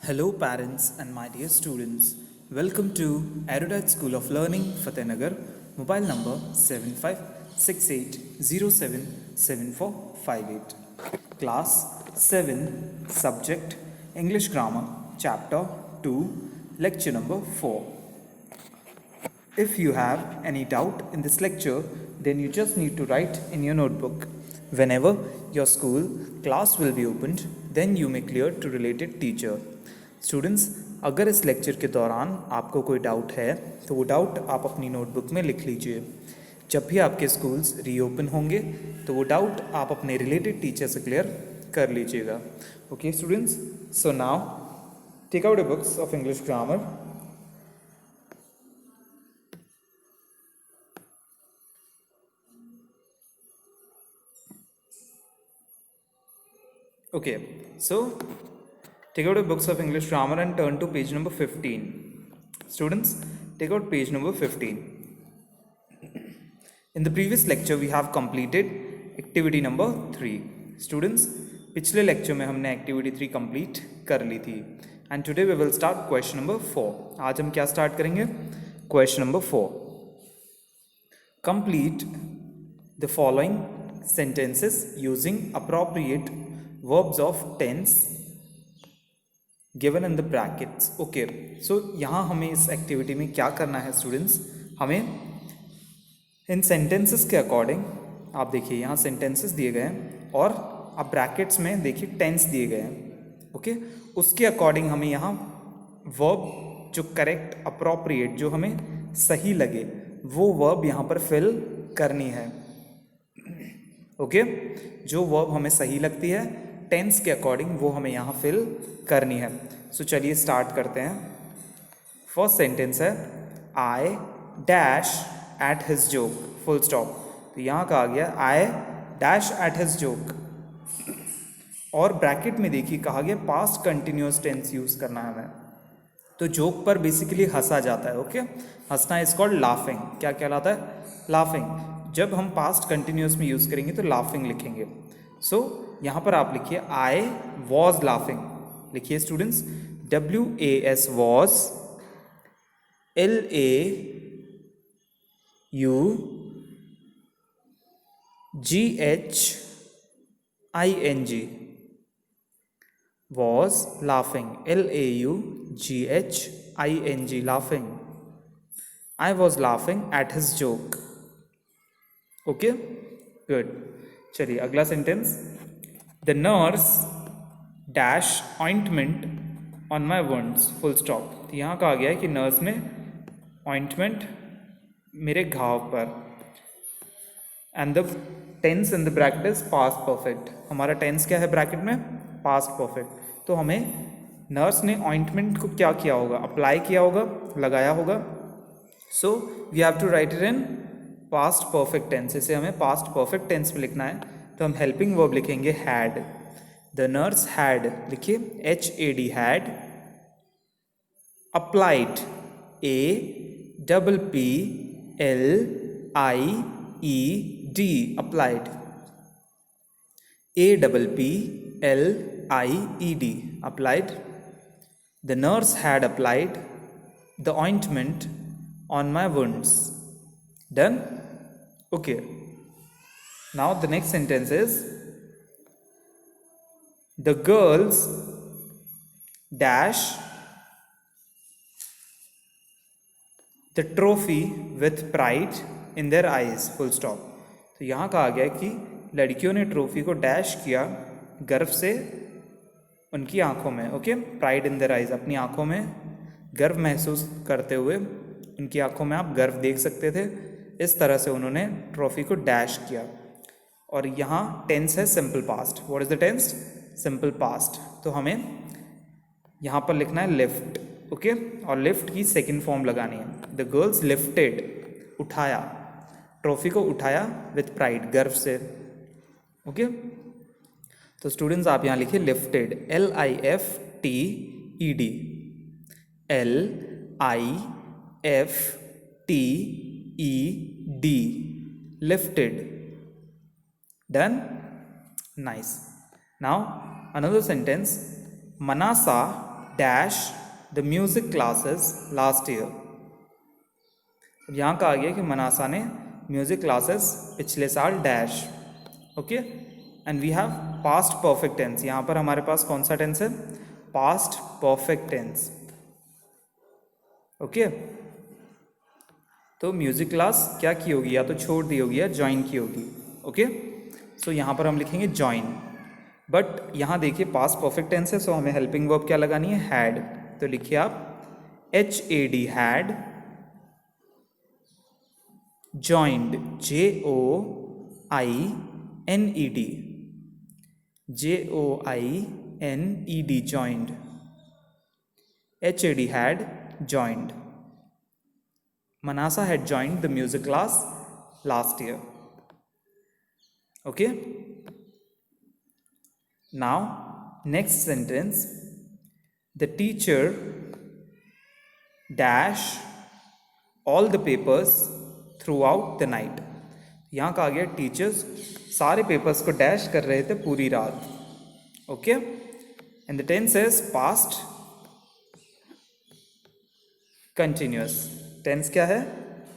Hello, parents and my dear students. Welcome to Erudite School of Learning, Fatehnagar. Mobile number 7568077458. Class 7, Subject English Grammar, Chapter 2, Lecture number 4. If you have any doubt in this lecture, then you just need to write in your notebook. Whenever your school class will be opened, then you may clear to related teacher. Students, अगर इस lecture के दौरान आपको कोई doubt है तो वो doubt आप अपनी नोटबुक में लिख लीजिए. जब भी आपके स्कूल्स रीओपन होंगे तो वो डाउट आप अपने रिलेटेड टीचर से क्लियर कर लीजिएगा. Okay students, so now take out the books of English grammar. Okay, so take out your books of English grammar and turn to page number 15. Students, take out page number 15. In the previous lecture, we have completed activity number 3. Students, पिछले lecture में हमने activity 3 complete कर ली थी. And today we will start question number 4. आज हम क्या start करेंगे? Question number 4. Complete the following sentences using appropriate verbs of tense given in the brackets. Okay, so यहाँ हमें इस एक्टिविटी में क्या करना है स्टूडेंट्स, हमें इन सेंटेंसेस के अकॉर्डिंग, आप देखिए यहाँ सेंटेंसेस दिए गए हैं और आप ब्रैकेट्स में देखिए टेंस दिए गए हैं. ओके, उसके अकॉर्डिंग हमें यहाँ वर्ब जो करेक्ट अप्रोप्रिएट जो हमें सही लगे वो वर्ब यहाँ पर फिल करनी है. ओके, जो वर्ब हमें सही लगती है टेंस के अकॉर्डिंग वो हमें यहाँ फिल करनी है. सो चलिए स्टार्ट करते हैं. फर्स्ट सेंटेंस है I dash at his joke, full stop. तो यहाँ का आ गया I dash at his joke और ब्रैकेट में देखिए कहा गया पास्ट कंटिन्यूअस टेंस यूज करना है हमें. तो जोक पर बेसिकली हंसा जाता है. ओके, हंसना इज कॉल्ड लाफिंग. क्या कहलाता है? लाफिंग. जब हम पास्ट कंटिन्यूअस में यूज करेंगे तो लाफिंग लिखेंगे. सो यहाँ पर आप लिखिए आई वॉज लाफिंग. लिखिए students, WAS was, LAUGHING was laughing, LAUGHING laughing. I was laughing at his joke. Okay, good. चलिए अगला sentence. The nurse dash ointment on my wounds, full stop. तो यहाँ कहा गया है कि नर्स ने ointment मेरे घाव पर. And the tense in the bracket is past perfect. हमारा टेंस क्या है ब्रैकेट में? Past perfect. तो हमें नर्स ने ऑइंटमेंट को क्या किया होगा? अप्लाई किया होगा, लगाया होगा. So we have to write it in past perfect tense. इसे हमें पास्ट परफेक्ट टेंस में लिखना है. तो हम हेल्पिंग वर्ब लिखेंगे हैड. द नर्स हैड, लिखिए HAD had applied, APPLIED applied, APPLIED applied. The nurse had applied the ointment on my wounds. Done? Okay. Now the next sentence is the girls dash the trophy with pride in their eyes, full stop. तो यहाँ कहा गया कि लड़कियों ने trophy को dash किया गर्व से उनकी आंखों में. Okay, pride in their eyes, अपनी आंखों में गर्व महसूस करते हुए उनकी आंखों में आप गर्व देख सकते थे. इस तरह से उन्होंने ट्रॉफी को डैश किया. और यहाँ टेंस है simple past. What is the tense? Simple past. तो हमें यहाँ पर लिखना है लिफ्ट. ओके, और लिफ्ट की सेकेंड फॉर्म लगानी है. द गर्ल्स लिफ्टेड, उठाया, ट्रॉफी को उठाया विथ प्राइड, गर्व से. ओके, तो स्टूडेंट्स आप यहाँ लिखिए lifted, LIFTED, LIFTED, lifted. Done? Nice. Now another sentence, Manasa dash the music classes last year. अब यहाँ कहा गया कि मनासा ने म्यूजिक क्लासेस पिछले साल डैश। Okay, and we have past perfect tense. यहाँ पर हमारे पास कौन सा टेंस है? Past perfect tense. ओके, तो म्यूजिक क्लास क्या की होगी? या तो छोड़ दी होगी या ज्वाइन की होगी। ओके, सो यहाँ पर हम लिखेंगे ज्वाइन। बट यहाँ देखिए पास्ट परफेक्ट टेंस है, सो हमें हेल्पिंग वर्ब क्या लगानी है? हैड। तो लिखिए आप HAD, had joined, JOINED, JOINED, joined, HAD, had joined. Manasa had joined the music class last year. Okay, now next sentence, the teacher dash all the papers throughout the night. यहाँ कहा गया teachers सारे papers को dash कर रहे थे पूरी रात। Okay, and the tense is past continuous. Tense क्या है?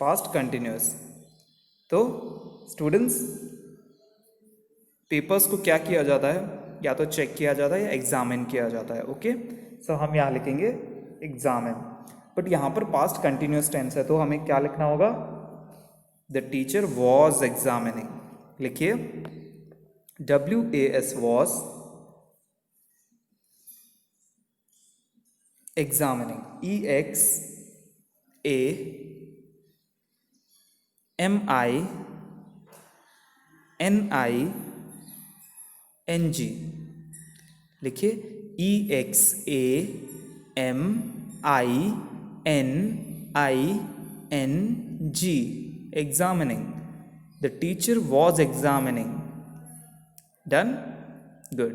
Past continuous. तो स्टूडेंट्स, पेपर्स को क्या किया जाता है? या तो चेक किया जाता है या एग्जामिन किया जाता है। ओके, सो हम यहाँ लिखेंगे एग्जामिन। बट यहाँ पर पास्ट कंटिन्यूअस टेंस है, तो हमें क्या लिखना होगा? The teacher was examining. लिखिए WAS वॉज एग्जामिनिंग, EXAMINING। लिखिए EXAMINING, examining. The teacher was examining. Done? Good.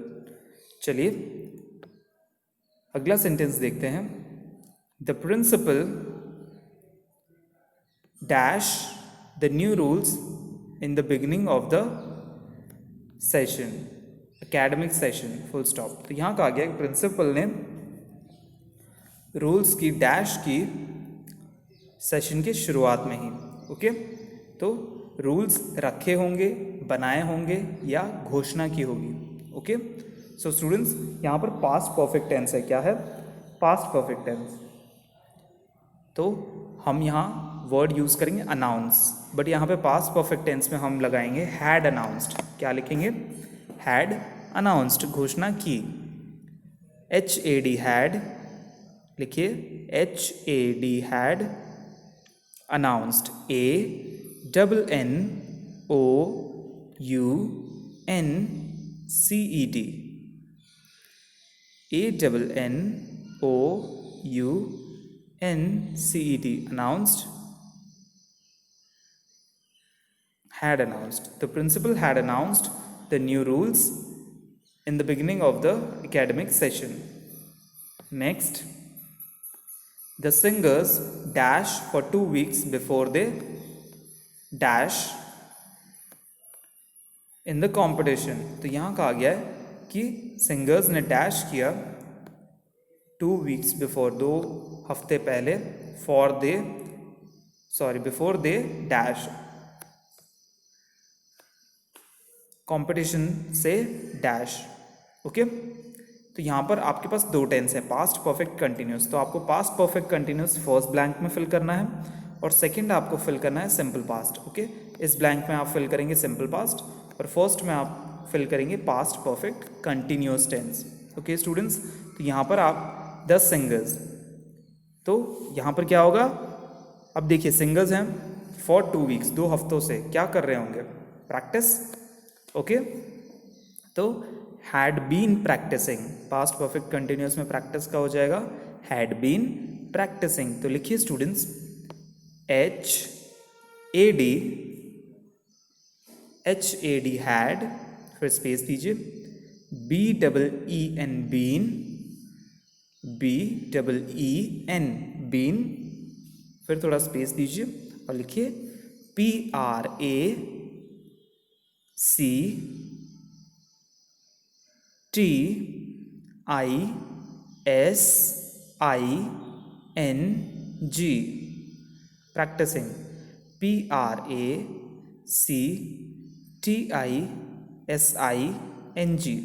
चलिए अगला सेंटेंस देखते हैं। The principal dash the new rules in the beginning of the session, academic session, full stop। तो यहाँ कहा गया प्रिंसिपल ने रूल्स की डैश की सेशन के शुरुआत में ही। ओके, तो रूल्स रखे होंगे, बनाए होंगे या घोषणा की होगी। ओके, सो स्टूडेंट्स यहाँ पर पास्ट परफेक्ट टेंस है। क्या है? Past perfect tense. तो हम यहाँ वर्ड यूज करेंगे अनाउंस, बट यहाँ पे पास्ट परफेक्ट टेंस में हम लगाएंगे हैड अनाउंस्ड। क्या लिखेंगे? हैड अनाउंस्ड, घोषणा की। HAD, had. लिखिए HAD, had announced, ANNOUNCED, ANNOUNCED, announced, had announced. The principal had announced the new rules in the beginning of the academic session. Next, the singers dash for 2 weeks before they dash in the competition। तो यहाँ कहा गया है कि singers ने dash किया 2 weeks before, 2 हफ्ते पहले, बिफोर दे डैश, कंपटीशन से डैश। ओके, तो यहाँ पर आपके पास दो टेंस है, पास्ट परफेक्ट कंटिन्यूस। तो आपको past perfect continuous first blank में फिल करना है और सेकंड आपको फिल करना है सिंपल पास्ट। ओके, इस ब्लैंक में आप फिल करेंगे सिंपल पास्ट और फर्स्ट में आप फिल करेंगे past perfect continuous tense. Okay students, तो यहाँ पर आप 10 सिंगर्स, तो यहाँ पर क्या होगा? अब देखिए सिंगर्स हैं फॉर 2 weeks, 2 हफ्तों से क्या कर रहे होंगे? प्रैक्टिस। ओके, तो had been practising, past perfect continuous में प्रैक्टिस का हो जाएगा हैड बीन प्रैक्टिसिंग। तो लिखिए स्टूडेंट्स HAD हैड, फिर स्पेस दीजिए, BEEN बीन, BEEN बीन, फिर थोड़ा स्पेस दीजिए और लिखिए PRACTICING S-I-N-G, practicing. Practicing,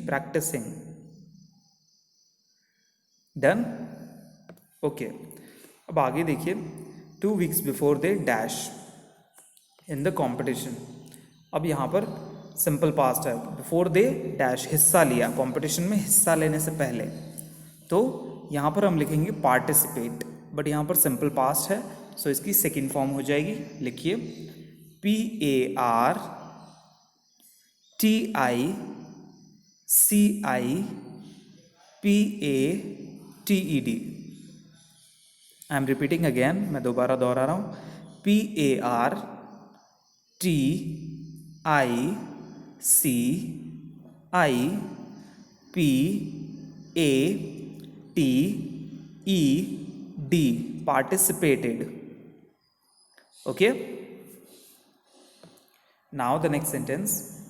practicing. Done? Okay, अब आगे देखिए, 2 weeks before they dash in the competition. अब यहाँ पर सिंपल पास्ट है, बिफोर दे डैश हिस्सा लिया, कॉम्पिटिशन में हिस्सा लेने से पहले, तो यहाँ पर हम लिखेंगे पार्टिसिपेट, बट यहाँ पर सिंपल पास्ट है, सो इसकी सेकेंड फॉर्म हो जाएगी. लिखिए PARTICIPATED. I am repeating again, मैं दोबारा दोहरा रहा हूँ. PARTICIPATED, participated. Okay, now the next sentence.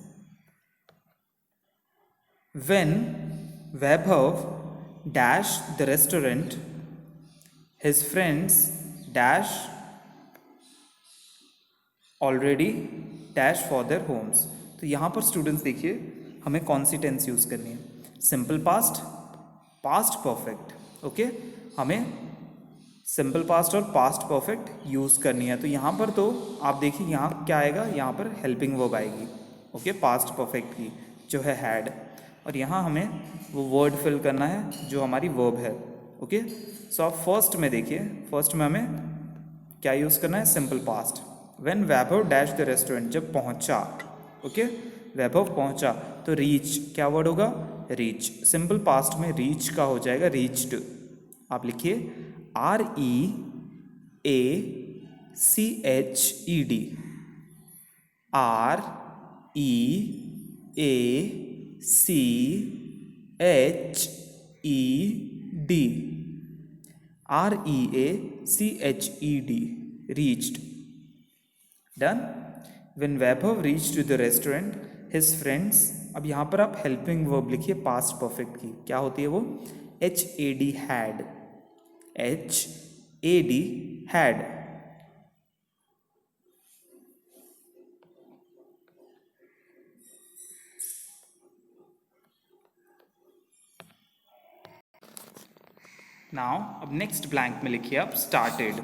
When Vaibhav dashed the restaurant, his friends dash already dash for their homes. तो यहाँ पर स्टूडेंट्स देखिए हमें कौन सी टेंस यूज़ करनी है, simple past, past perfect. Okay, हमें सिंपल पास्ट और पास्ट परफेक्ट यूज़ करनी है. तो यहाँ पर तो आप देखिए यहाँ क्या आएगा, यहाँ पर हेल्पिंग वर्ब आएगी. ओके, पास्ट परफेक्ट की जो है हैड, और यहाँ हमें वो वर्ड फिल करना है जो हमारी वर्ब है. ओके, सो आप फर्स्ट में देखिए, फर्स्ट में हमें क्या यूज़ करना है, simple past. When Vaibhav dash the restaurant, जब पहुँचा. ओके, वैभव पहुँचा, तो रीच क्या वर्ड होगा, रीच. सिंपल पास्ट में रीच का हो जाएगा रीच्ड. आप लिखिए REACHED, REACHED, reached. Done. When Vaibhav reached the restaurant, his friends. अब यहाँ पर आप हेल्पिंग वर्ब लिखिए पास्ट परफेक्ट की, क्या होती है वो, HAD, had. HAD, had. Now अब नेक्स्ट ब्लैंक में लिखिए आप स्टार्टेड,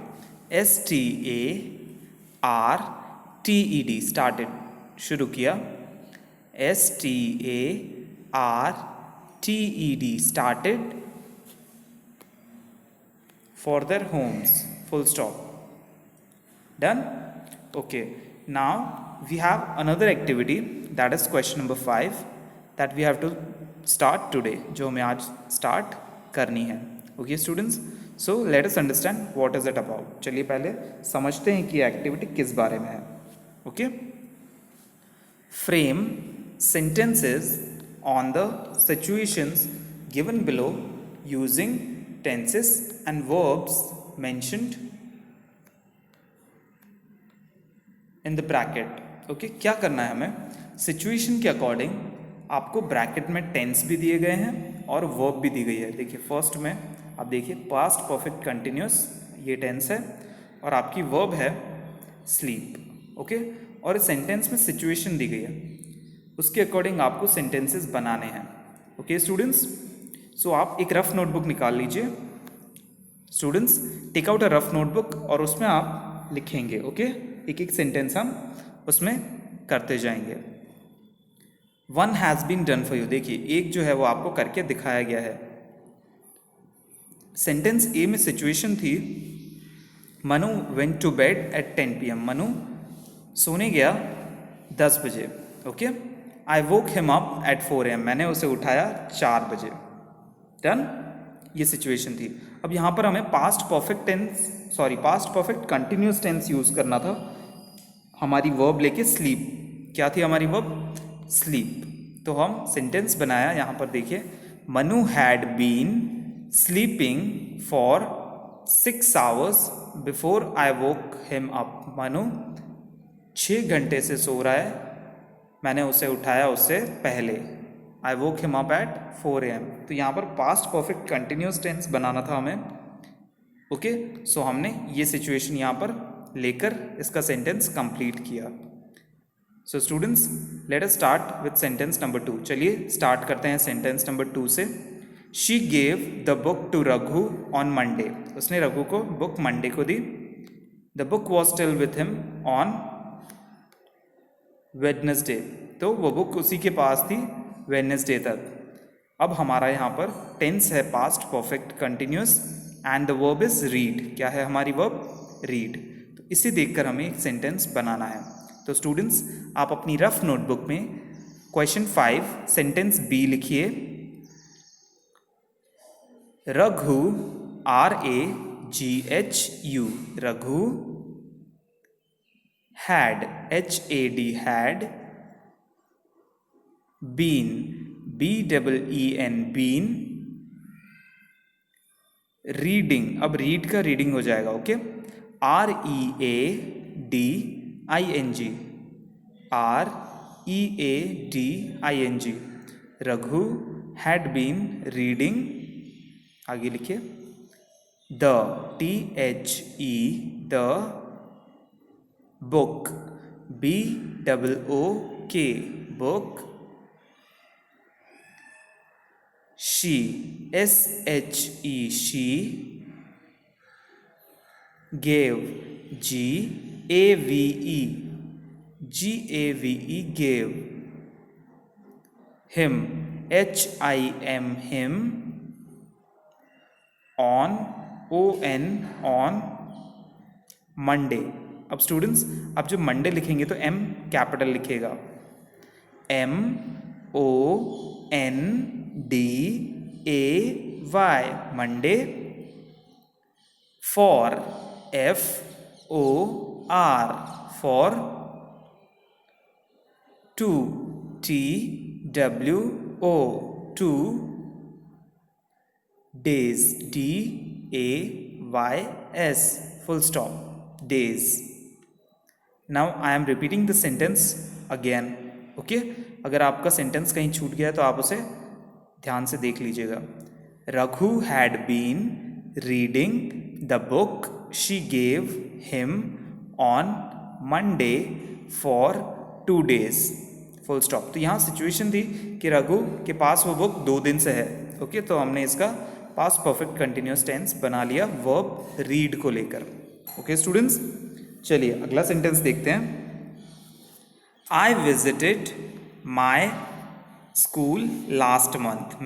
STARTED, स्टार्टेड, शुरू किया. STARTED, started for their homes, full stop. Done? Okay, now we have another activity, that is question number 5, that we have to start today, जो हमें आज start करनी है. Okay students, so let us understand what is it about. चलिए पहले समझते हैं कि एक्टिविटी किस बारे में है. Okay, frame sentences on the situations given below using tenses and verbs mentioned in the bracket. Okay, क्या करना है हमें, सिचुएशन के अकॉर्डिंग आपको ब्रैकेट में टेंस भी दिए गए हैं और वर्ब भी दी गई है. देखिए फर्स्ट में आप देखिए पास्ट परफेक्ट कंटिन्यूस, ये टेंस है, और आपकी वर्ब है स्लीप. ओके, और इस सेंटेंस में सिचुएशन दी गई है, उसके अकॉर्डिंग आपको सेंटेंसेस बनाने हैं. ओके स्टूडेंट्स, सो आप एक रफ नोटबुक निकाल लीजिए. Students, take out a rough notebook और उसमें आप लिखेंगे. ओके, एक एक सेंटेंस हम उसमें करते जाएंगे. One has been done for you, देखिए एक जो है वो आपको करके दिखाया गया है. सेंटेंस ए में सिचुएशन थी, Manu went to bed at 10 PM, Manu सोने गया 10 बजे. Okay, I woke him up at 4 AM, मैंने उसे उठाया 4 बजे. डन, ये सिचुएशन थी. अब यहाँ पर हमें past perfect continuous tense use करना था. हमारी वर्ब लेके स्लीप, क्या थी हमारी वर्ब, स्लीप. तो हम सेंटेंस बनाया, यहाँ पर देखिए, Manu had been sleeping for 6 hours before I woke him up, Manu 6 घंटे से सो रहा है, मैंने उसे उठाया उससे पहले. आई woke him up at 4 AM। तो यहाँ पर पास्ट परफेक्ट कंटिन्यूस टेंस बनाना था हमें। ओके, सो हमने ये सिचुएशन यहाँ पर लेकर इसका सेंटेंस कंप्लीट किया। So students, let us start with sentence number 2। चलिए स्टार्ट करते हैं सेंटेंस नंबर 2 से। She gave the book to Raghu on Monday. उसने रघु को बुक मंडे को दी। The book was still with him on Wednesday. तो वो बुक उसी के पास थी वेडनेसडे तक। अब हमारा यहाँ पर टेंस है past perfect continuous and the verb is read. क्या है हमारी वर्ब? रीड। तो इसे देखकर हमें एक सेंटेंस बनाना है। तो स्टूडेंट्स, आप अपनी रफ नोटबुक में क्वेश्चन 5 सेंटेंस बी लिखिए। Raghu, RAGHU, Raghu, had, HAD, had, been, BEEN, been, reading. अब रीड का रीडिंग हो जाएगा। Okay, READING, READING, Raghu had been reading. आगे लिखिए the, THE, the book, BOOK, book. She, SHE, she, gave, GAVE, gave, him, HIM, him, on, on, Monday. अब students, अब जब Monday लिखेंगे तो M कैपिटल लिखेगा, MONDAY, Monday. For, FOR, for. To, TWO, two. days, DAYS, full stop, days. Now I am repeating the sentence again. Okay, अगर आपका sentence कहीं छूट गया है तो आप उसे ध्यान से देख लीजिएगा। Raghu had been reading the book she gave him on Monday for 2 days, full stop। तो यहाँ सिचुएशन थी कि रघु के पास वो बुक 2 दिन से है। ओके, तो हमने इसका पास्ट परफेक्ट कंटिन्यूस टेंस बना लिया वर्ब रीड को लेकर। ओके स्टूडेंट्स, चलिए अगला सेंटेंस देखते हैं। I visited my school last month.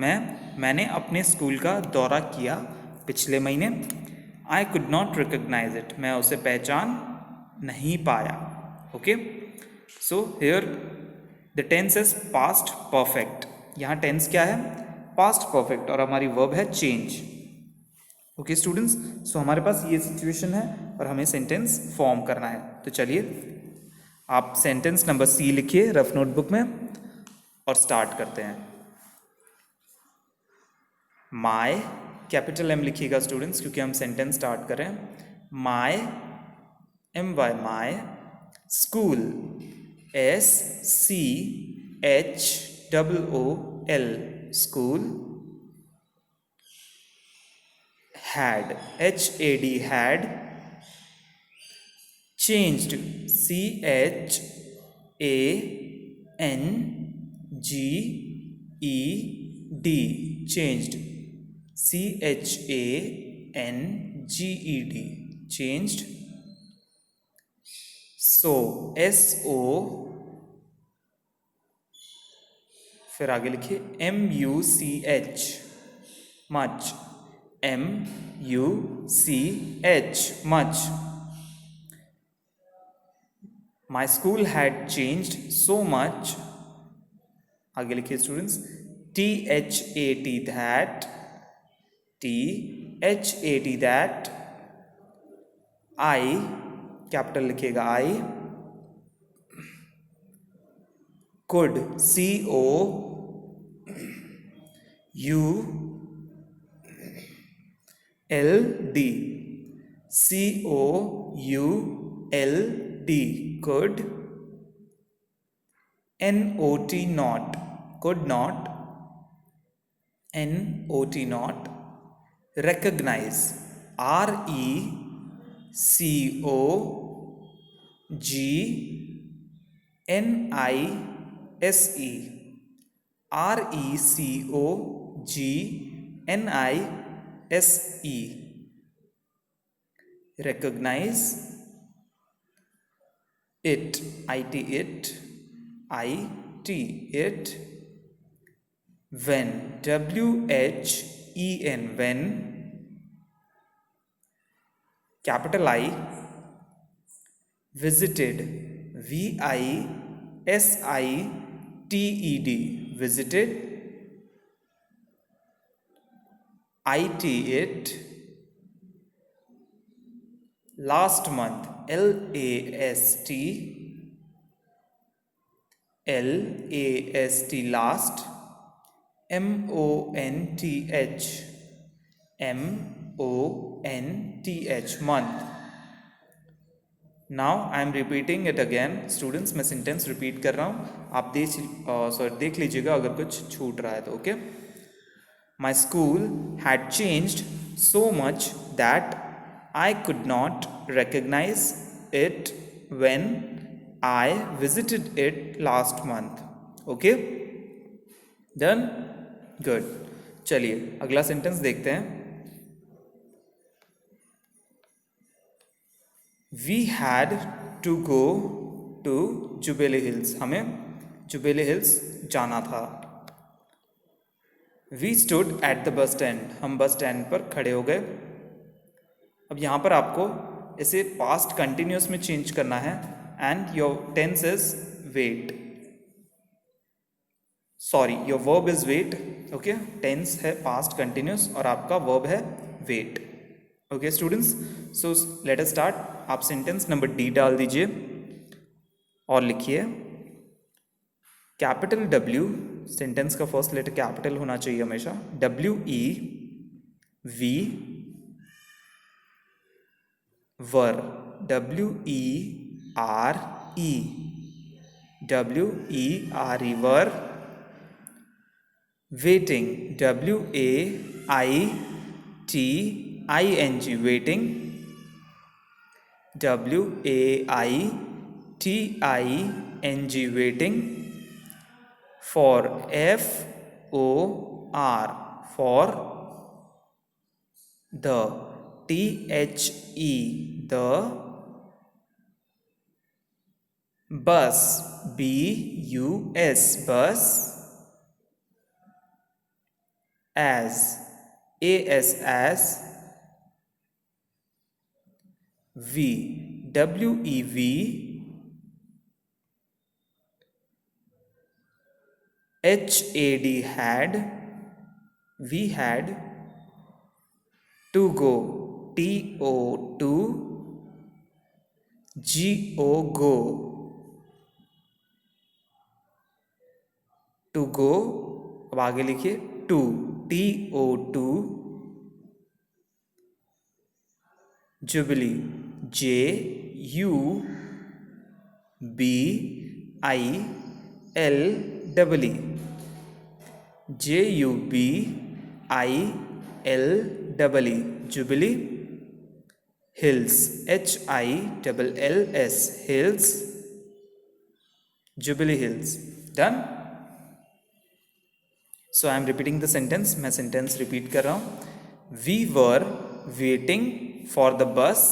मैंने अपने स्कूल का दौरा किया पिछले महीने। I could not recognise it, मैं उसे पहचान नहीं पाया। Okay, so here the tense is past perfect. यहाँ टेंस क्या है? पास्ट परफेक्ट, और हमारी वर्ब है चेंज। ओके स्टूडेंट्स, सो हमारे पास ये सिचुएशन है और हमें सेंटेंस फॉर्म करना है। तो चलिए आप सेंटेंस नंबर C लिखिए रफ नोटबुक में और स्टार्ट करते हैं। माय, कैपिटल M लिखिएगा स्टूडेंट्स, क्योंकि हम सेंटेंस स्टार्ट करें। My, MY, my school, SCHOOL, school. had, HAD, had, changed, CHANGED, changed, CHANGED, changed। so, SO, फिर आगे लिखिए MUCH, much, MUCH, much। My school had changed so much। आगे लिखिए students THAT, that, THAT, that। I, capital लिखिएगा I, could, COULD, COULD, could। NOT, not, could not, N-O-T not, recognize, R-E-C-O-G-N-I-S-E, R-E-C-O-G-N-I-S-E, recognize it, it, it, when, W-H-E-N, when, capital I, visited, V-I-S-I-T-E-D, visited, it, it, last month, L-A-S-T, last, M-O-N-T-H, M-O-N-T-H, month. Now I am repeating it again students, मैं sentence repeat कर रहा हूँ, आप देख लीजिएगा अगर कुछ छूट रहा है तो, okay. My school had changed so much that I could not recognise it when I visited it last month, okay, done, good. चलिए अगला सेंटेंस देखते हैं। We had to go to Jubilee Hills, हमें जुबेली हिल्स जाना था। We stood at the bus stand, हम bus stand पर खड़े हो गए। अब यहाँ पर आपको इसे पास्ट कंटिन्यूस में चेंज करना है and your tense is wait, sorry your verb is wait, okay, tense है पास्ट कंटिन्यूस और आपका वर्ब है wait, okay students. So let us start. आप सेंटेंस नंबर डी डाल दीजिए और लिखिए कैपिटल W, सेंटेंस का फर्स्ट लेटर कैपिटल होना चाहिए हमेशा, W-E-V, were, W-E-R-E, W-E-R-E, were, waiting, W-A-I-T-I-N-G, waiting, W-A-I-T-I-N-G, waiting, for, F-O-R, for, the, T-H-E, the, bus, B-U-S, bus, as, A-S, as, V, W-E-V, H-A-D, had, we had, to go, T-O-To, G-O, go, to go, अब आगे लिखिए to, T-O-To, Jubilee, J-U-B-I-L-E, J-U-B-I-L-E, Jubilee, hills, H-I-L-L-S, hills, Jubilee hills, done. So I am repeating the sentence, मैं sentence repeat कर रहा हूँ। We were waiting for the bus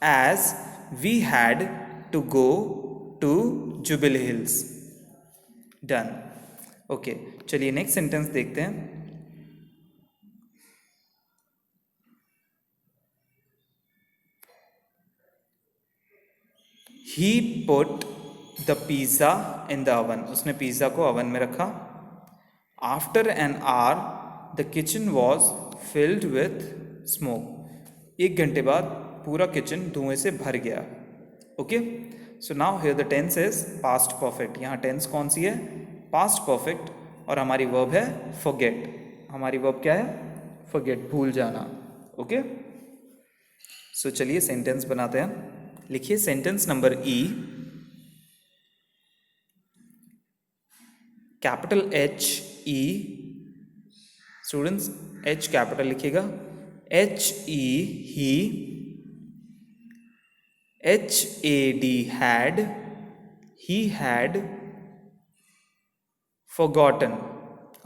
as we had to go to Jubilee Hills, done, okay। चलिए next sentence देखते हैं। He put the pizza in the oven, उसने pizza को oven में रखा। After an hour the kitchen was filled with smoke, 1 घंटे बाद पूरा किचन धुएं से भर गया, okay. So now here the tense is past perfect, यहाँ टेंस कौन सी है, पास्ट परफेक्ट, और हमारी वर्ब है फॉरगेट, हमारी वर्ब क्या है, फॉरगेट, भूल जाना, ओके। सो चलिए सेंटेंस बनाते हैं, लिखिए सेंटेंस नंबर ई, capital H-E, students H capital लिखिएगा, HE he, HAD had, he had forgotten.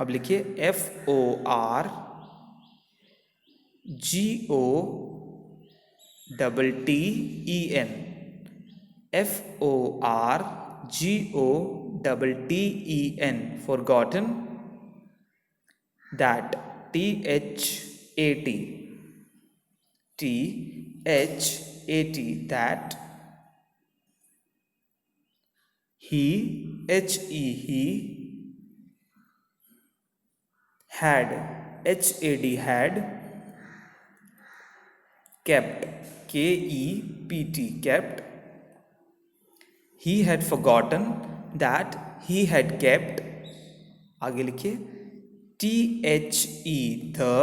अब लिखिए FORGOTTEN, FORGOTTEN, forgotten. That, THAT, that. He, he, had, had, kept, KEPT, kept. He had forgotten that he had kept. आगे लिखिए THE, the.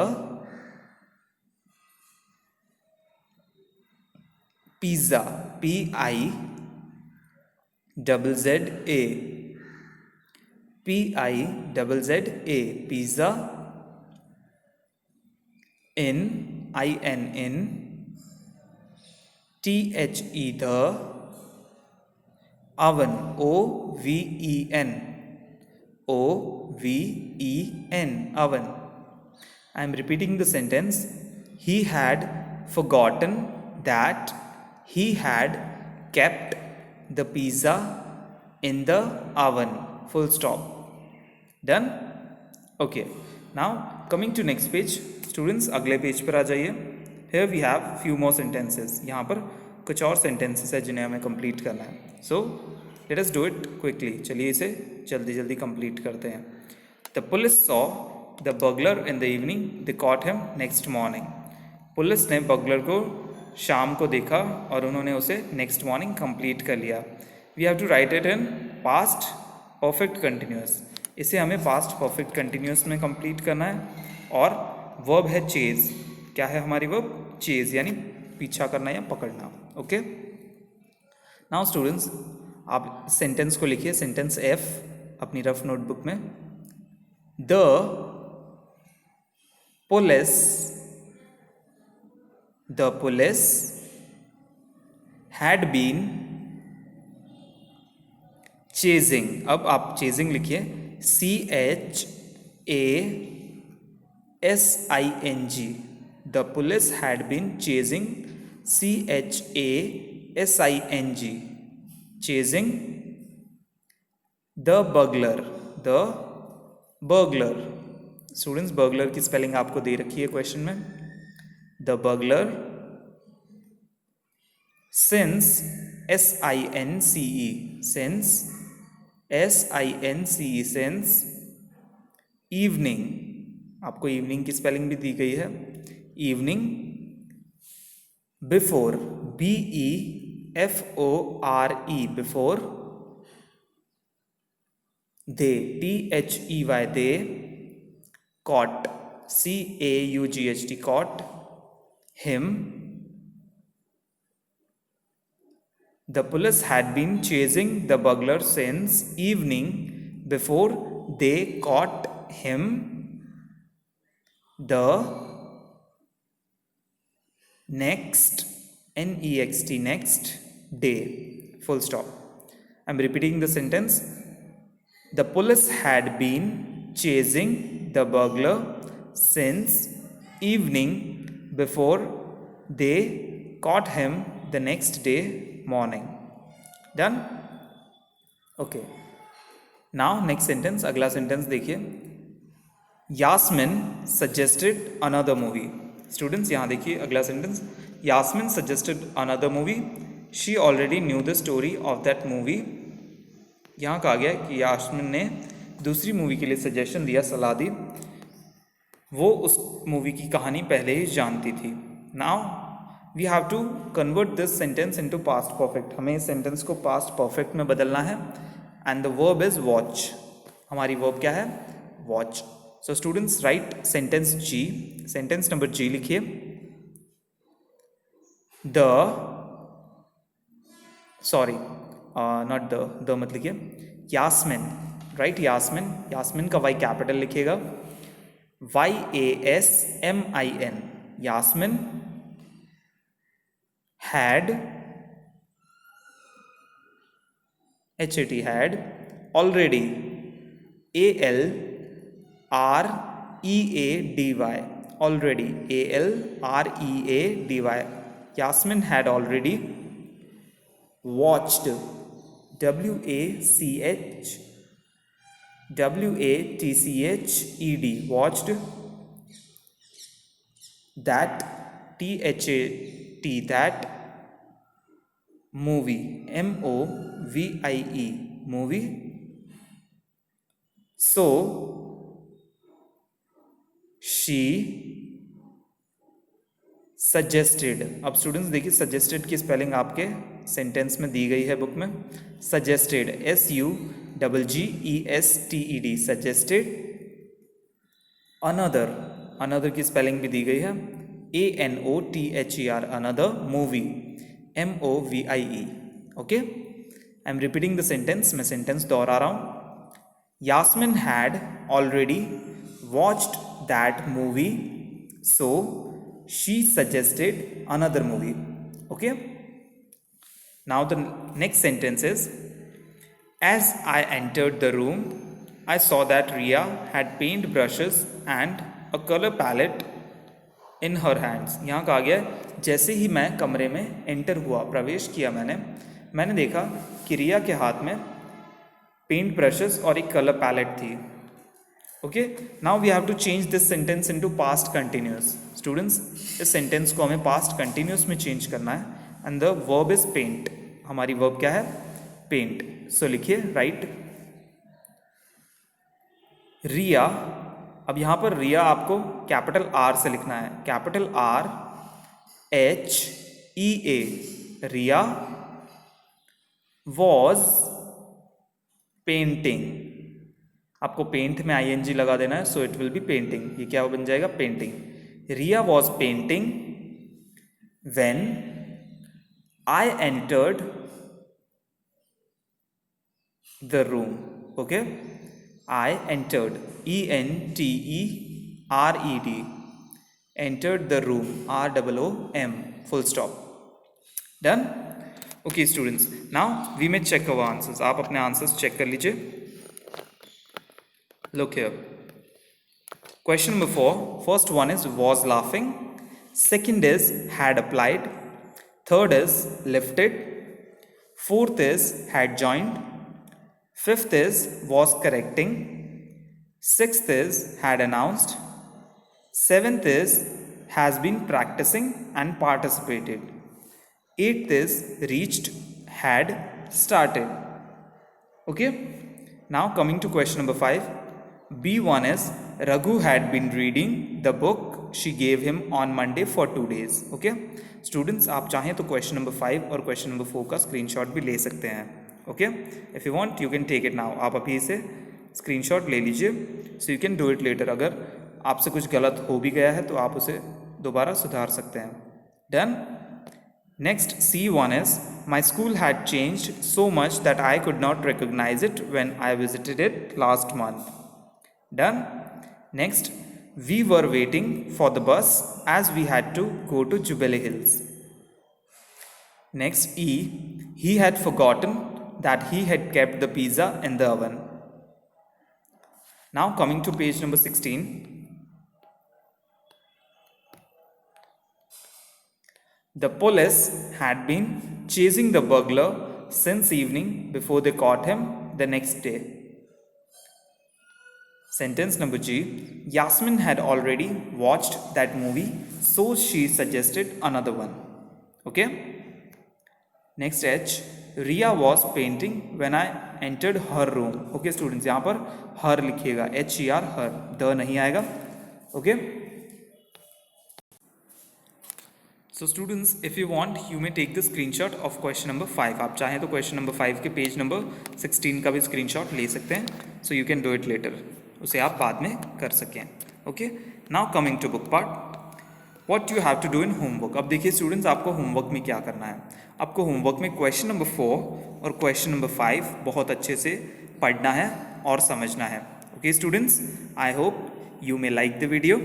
Pizza, PIZZA, PIZZA, pizza. In, THE, the. Oven, OVEN, oven. I am repeating the sentence. He had forgotten that he had kept the pizza in the oven. Full stop. Done? Okay. Now coming to next page. Students अगले page पर आ जाइए. Here we have few more sentences. यहाँ पर कुछ और sentences है जिन्हें हमें complete करना है. So let us do it quickly. चलिए इसे जल्दी जल्दी complete करते हैं. The police saw the burglar in the evening. They caught him next morning. Police ने बगलर को शाम को देखा और उन्होंने उसे नेक्स्ट मॉर्निंग कंप्लीट कर लिया. We have to write it in past perfect continuous. इसे हमें पास्ट परफेक्ट कंटिन्यूस में कंप्लीट करना है. और वर्ब है चेज. क्या है हमारी वर्ब? चेज, यानी पीछा करना या पकड़ना. ओके. नाउ स्टूडेंट्स आप सेंटेंस को लिखिए. सेंटेंस F अपनी रफ नोटबुक में. The police had been chasing. अब आप chasing लिखिए CHASING. The police had been chasing, CHASING, chasing the burglar. Students burglar की स्पेलिंग आपको दे रखी है क्वेश्चन में. The burglar, since since since evening. आपको evening की स्पेलिंग भी दी गई है. evening, before, BEFORE, before. they, THEY, they. caught, CAUGHT, caught him. The police had been chasing the burglar since evening before they caught him. The next, NEXT, next day. Full stop. I'm repeating the sentence. The police had been chasing the burglar since evening before they caught him the next day morning. Done? Okay. Now next sentence. अगला sentence देखिए. Yasmin suggested another movie. Students यहाँ देखिए अगला sentence. Yasmin suggested another movie. She already knew the story of that movie. यहाँ कहा गया कि यास्मिन ने दूसरी मूवी के लिए सजेशन दिया, सलाह दी. वो उस मूवी की कहानी पहले ही जानती थी. Now we have to convert this sentence into past perfect. हमें इस सेंटेंस को पास्ट परफेक्ट में बदलना है. And the verb is watch. हमारी वर्ब क्या है? Watch. So students write sentence G. Sentence number G लिखिए. नॉट द मत लिखिए. यास्मिन, राइट. यास्मिन का वाई कैपिटल लिखिएगा. YASMIN, Yasmin had, HAT had, already, ALREADY, already, ALREADY, Yasmin had already watched, WATCHED, watched, that, THAT, that, movie, MOVIE, movie, so she suggested. अब students देखिए suggested की spelling आपके sentence में दी गई है book में, suggested, SUGGESTED, suggested, another, another की spelling भी दी गई है, ANOTHER, another, movie, MOVIE, okay. I am repeating the sentence, मैं सेंटेंस दोहरा रहा हूं। Yasmin had already watched that movie, so she suggested another movie, okay। Now the next sentence is, as I entered the room I saw that Riya had paint brushes and a color palette in her hands। यहाँ कहा गया जैसे ही मैं कमरे में enter हुआ, प्रवेश किया मैंने देखा कि रिया के हाथ में पेंट ब्रशेस और एक कलर पैलेट थी, okay. Now we have to change this sentence into past continuous. Students इस सेंटेंस को हमें पास्ट कंटिन्यूस में चेंज करना है, and the verb is paint. हमारी वर्ब क्या है? पेंट। सो लिखिए, राइट रिया। अब यहां पर रिया आपको कैपिटल आर से लिखना है, capital RHEA, Rhea was painting. आपको पेंट में ING लगा देना है, so it will be painting. ये क्या बन जाएगा? Painting. Rhea was painting when I entered the room, okay. I entered, ENTERED, entered the room, ROOM, full stop, done. Okay students, now we may check our answers. आप अपने answers check कर लीजिए। Look here. Question number 4. First one is was laughing. Second is had applied. Third is lifted. Fourth is had joined. Fifth is was correcting. Sixth is had announced. Seventh is has been practicing and participated. Eighth is reached, had, started. Okay. Now coming to question number 5. B1 is Raghu had been reading the book she gave him on Monday for 2 days. Okay, students, आप चाहें तो question number 5 और question number 4 का screenshot भी ले सकते हैं. Okay, if you want you can take it now. आप अभी इसे screenshot ले लीजिए, so you can do it later. अगर आपसे कुछ गलत हो भी गया है तो आप उसे दोबारा सुधार सकते हैं. Done. Next, C1 is my school had changed so much that I could not recognize it when I visited it last month. Done. Next, we were waiting for the bus as we had to go to Jubilee Hills. Next, E, he had forgotten that he had kept the pizza in the oven. Now coming to page number 16. The police had been chasing the burglar since evening before they caught him the next day. Sentence number G. Yasmin had already watched that movie, so she suggested another one. Okay. Next H. Riya was painting when I entered her room. Okay students, यहाँ पर her लिखिएगा, HER, her, the नहीं आएगा. Okay. So students, if you want, you may take the screenshot of question number 5. आप चाहें तो question number 5 के page number 16 का भी screenshot ले सकते हैं. So you can do it later. उसे आप बाद में कर सकें. Okay, now coming to book part, what you have to do in homework. अब देखिए स्टूडेंट्स, आपको होमवर्क में क्या करना है. आपको होमवर्क में क्वेश्चन नंबर 4 और क्वेश्चन नंबर 5 बहुत अच्छे से पढ़ना है और समझना है. Okay students, I hope you may like the video.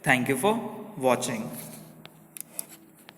Thank you for watching.